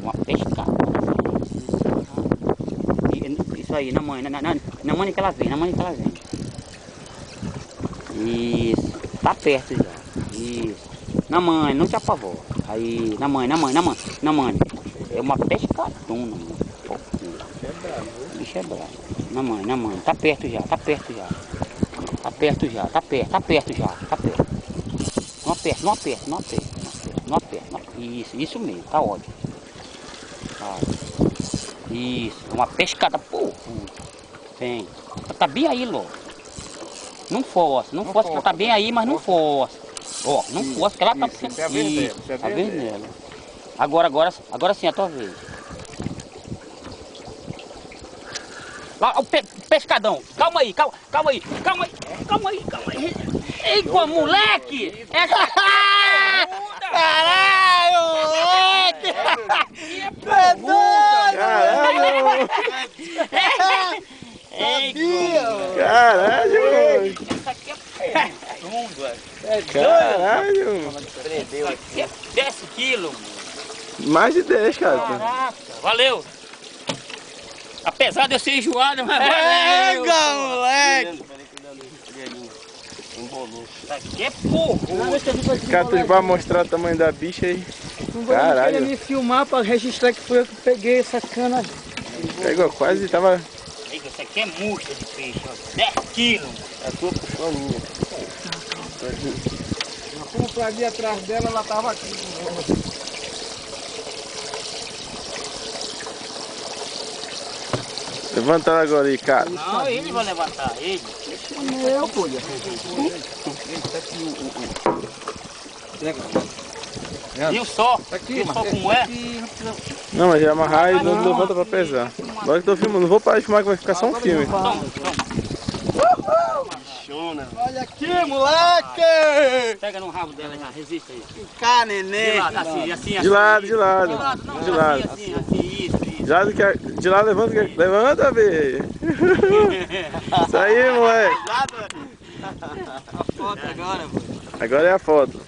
uma pescada. Isso aí, na mãe que ela vem, na mãe que ela vem. Isso, tá perto já. Isso. Na mãe, não te apavora. Aí, na mãe. É uma pescadona, mano. O bicho é bravo. Na mãe. Tá perto já. Tá perto. Não aperta. Isso mesmo, tá ótimo. Tá. Isso, uma pescada, pô. Vem. Tá bem aí, logo. Não força, ela tá bem aí, mas não força. Ó, não força, que ela tá Isso é a vez dela, isso é a a vez vez dela. dela. Agora sim, a tua vez. Lá, o pescadão. Calma aí. Ei, pô, moleque! Essa... Caralho, moleque! É doido! Ei, Caralho, mano. essa aqui é profunda. Caralho. Essa aqui é 10 quilos, mano. Mais de 10, cara. Caraca, valeu. Apesar de eu ser enjoado, mas valeu. Pega, moleque! Isso aqui é porro. Catus vai mostrar o tamanho da bicha aí. Caralho. Queria me filmar pra registrar que foi eu que peguei essa cana. Pegou quase, tava... Isso aqui é murcha de peixe, ó. 10 quilos. É a tua puxão minha. Eu fui pra ali atrás dela, ela tava aqui. Levanta ela agora aí, cara. Não, ele vai levantar, ele. Eu, pô. Viu só? Aqui, Viu só como é? Não, mas já amarrar e não levanta pra pesar. Agora que eu tô filmando, não vou parar de filmar que vai ficar só um filme. Toma. Bichona. Olha aqui, moleque! Pega no rabo dela já, resiste aí. Cá, De neném! lado, assim. De lado. De lado, não. De lado. Assim, isso. De lado, levanta, bê. Isso aí, moleque. A foto agora, pô. Agora é a foto.